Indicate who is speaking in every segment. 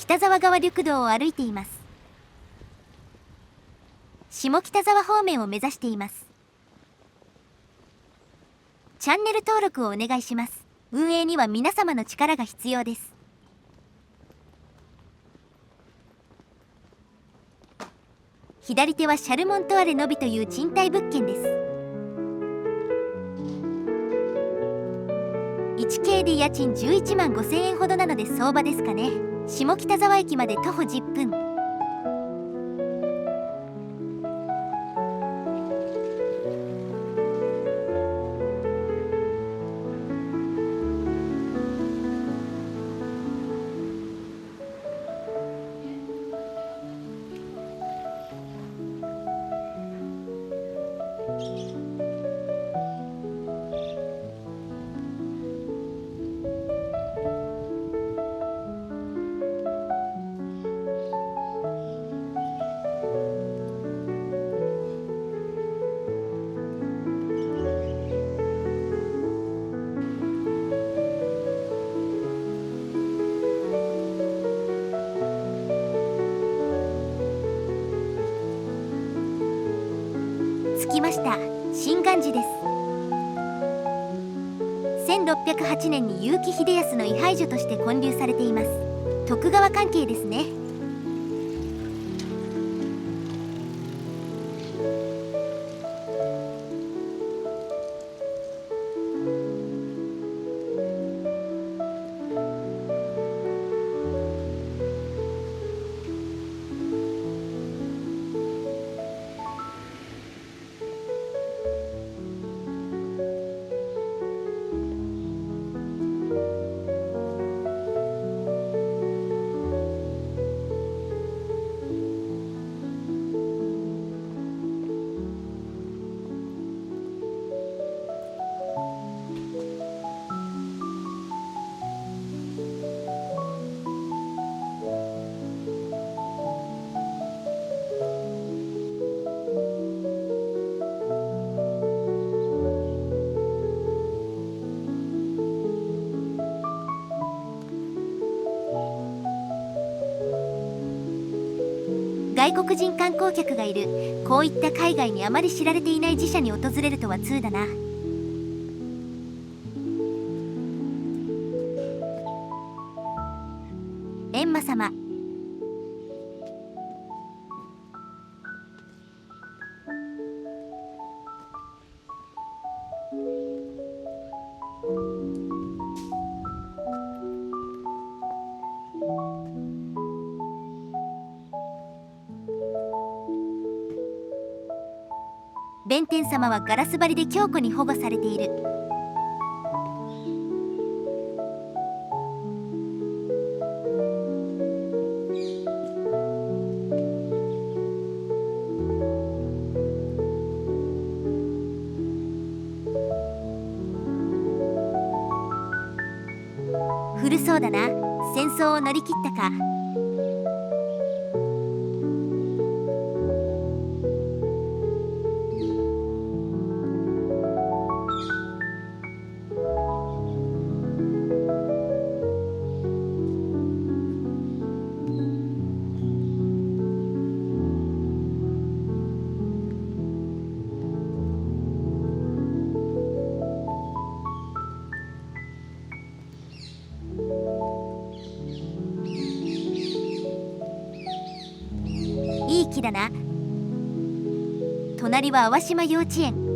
Speaker 1: 北沢川緑道を歩いています。下北沢方面を目指しています。チャンネル登録をお願いします。運営には皆様の力が必要です。左手はシャルモントワレノビという賃貸物件です。1K で家賃11万5千円ほどなので相場ですかね。下北沢駅まで徒歩10分。着きました。新願寺です。1608年に結城秀康の位牌所として建立されています。徳川関係ですね。外国人観光客がいるこういった海外にあまり知られていない寺社に訪れるとは通だな。閻魔様、弁天様はガラス張りで強固に保護されている。古そうだな。戦争を乗り切ったか。いい木だな。隣は淡島幼稚園。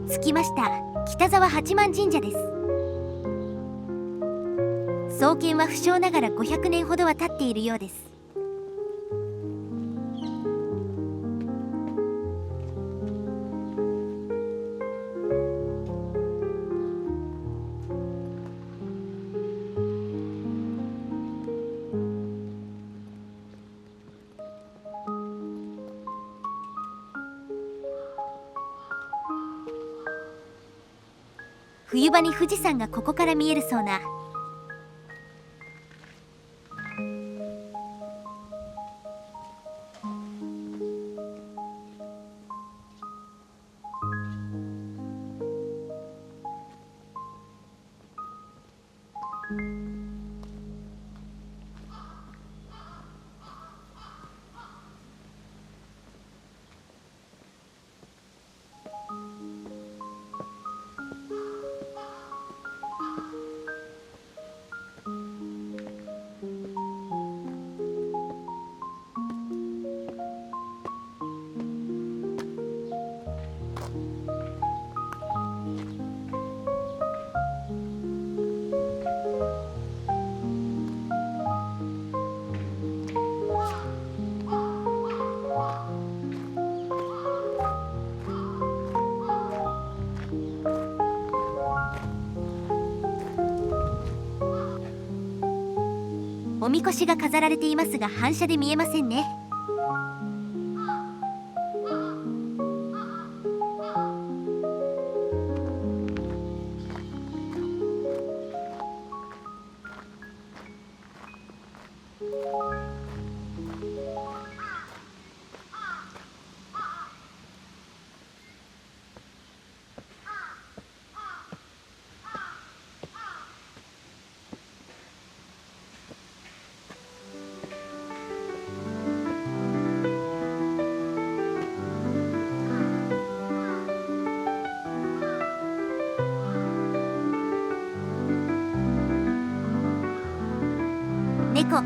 Speaker 1: 着きました。北沢八幡神社です。創建は不詳ながら500年ほどは経っているようです。冬場に富士山がここから見えるそうな。おみこしが飾られていますが反射で見えませんね。猫。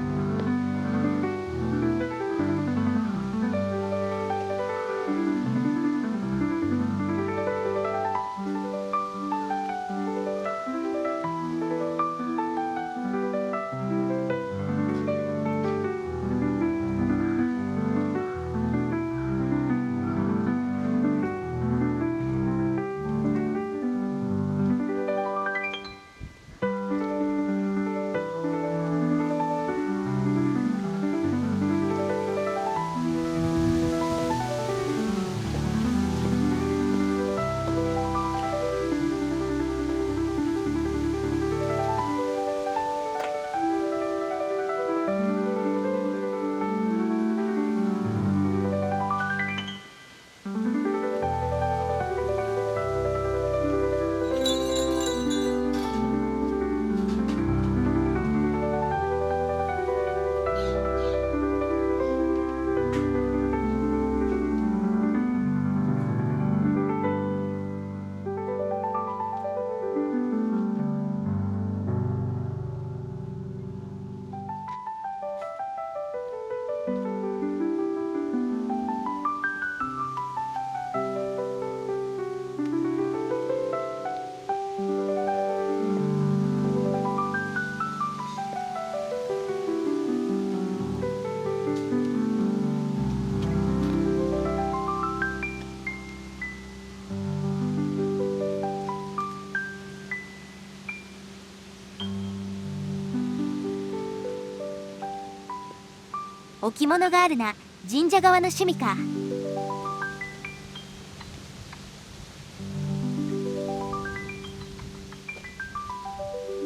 Speaker 1: 置物があるな。神社側の趣味か。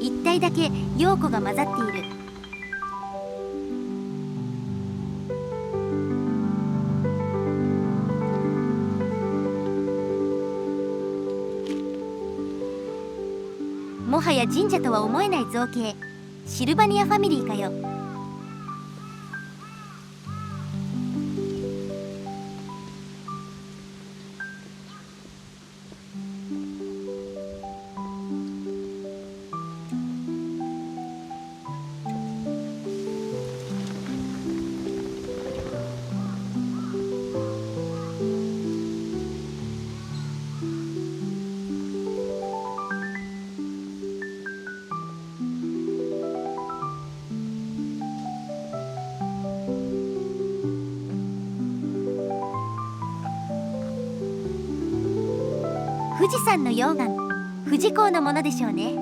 Speaker 1: 一体だけ陽子が混ざっている。もはや神社とは思えない造形。シルバニアファミリーかよ。富士山の溶岩、富士港のものでしょうね。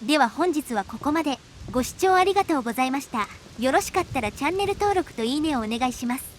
Speaker 1: では本日はここまで。ご視聴ありがとうございました。よろしかったらチャンネル登録といいねをお願いします。